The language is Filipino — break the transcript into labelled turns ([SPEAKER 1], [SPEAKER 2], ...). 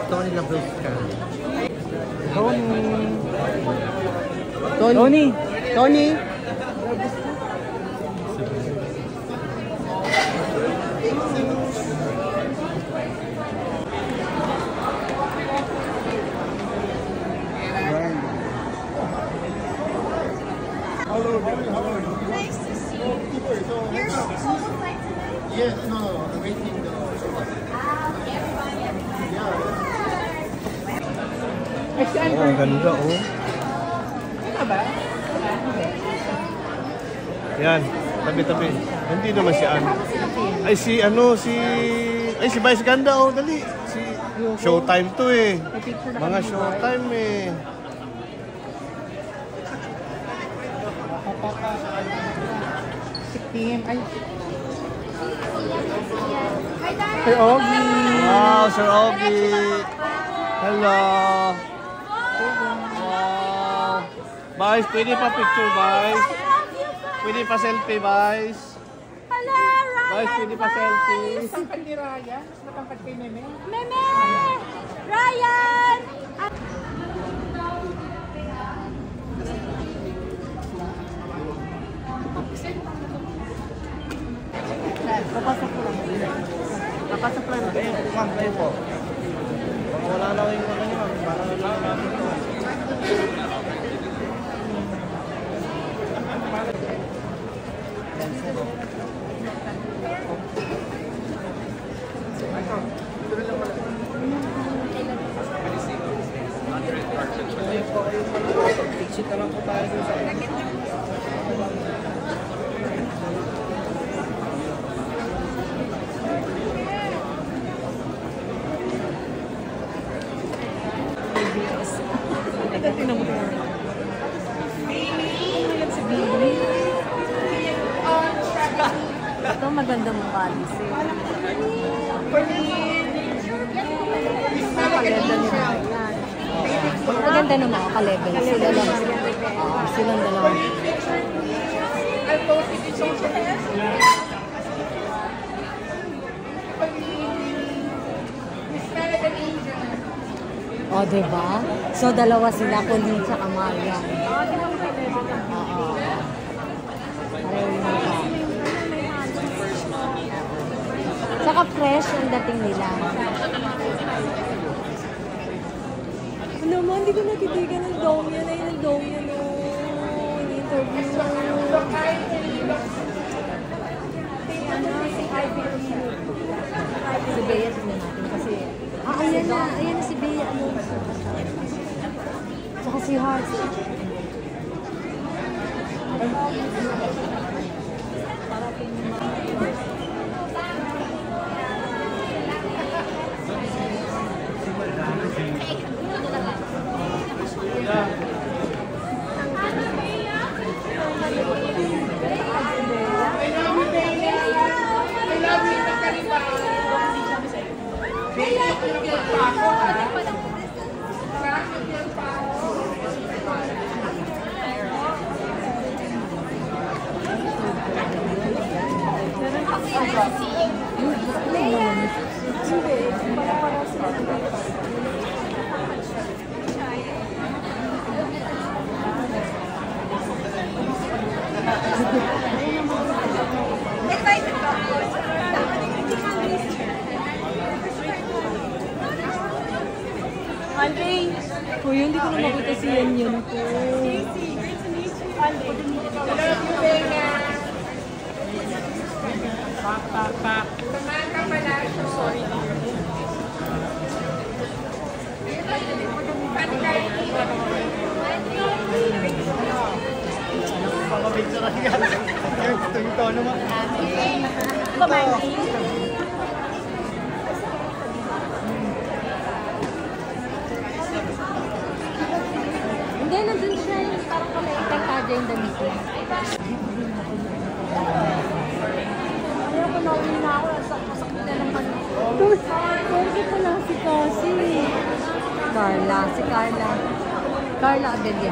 [SPEAKER 1] Tony Labrusca.
[SPEAKER 2] Tony.
[SPEAKER 3] Nice to see you. You're solo flight today?
[SPEAKER 1] Yes, no, I'm waiting.
[SPEAKER 2] Oh, ang ganda oh.
[SPEAKER 4] Ano ba?
[SPEAKER 2] Yan, tabi-tabi. Hindi naman si Ann. Ay si si Vice Ganda oh, dali. Si Showtime to eh. Mga Showtime eh.
[SPEAKER 4] 16. Ay.
[SPEAKER 2] Sir Ogie. Wow, Sir Ogie. Hello. Wow. Vice, pwede pa picture, Vice? Pwede pa selfie, Vice?
[SPEAKER 3] Hello, Ryan!
[SPEAKER 2] Vice, pwede pa selfie?
[SPEAKER 4] Tangkad ni Raya. Matangkad kay Meme.
[SPEAKER 3] Meme! Ryan!
[SPEAKER 2] Papasok lang. Ma'am, kayo po. Wala na yung mga nyo. Para lang namin ito. Exit na lang po tayo sa
[SPEAKER 3] Ito maganda mong kalis eh. Napaganda nila. Maganda ng mga ka-level. Sila lang. Silang dalawa. O, diba? So, dalawa sila, Colleen sa Amalia. Oo. Saka fresh ang dating nila. Ano mo, hindi ko natitigan ng Dongyan. Ayun ang Dongyan o. Interview. Si Ivy. Si Bea, tignan natin kasi. Ayan na. Ayan na si Bea. Saka si Hart. Andre! Kuya, hindi ko na makita si Yan ko. Stacy, great to meet you. Andre. Love you, Vega.
[SPEAKER 4] Pak.
[SPEAKER 3] Samantha Palacio. Sorry.
[SPEAKER 1] Papapicture na yan. Yung tono mo.
[SPEAKER 3] Kumain. Hindi, nandun siya yung parang kamaitang kadya yung damit. Ayaw ko na uwi na ako. Masakit na naman. Pwede ko lang si Cassie. Carla. Si Carla. Carla Adelia.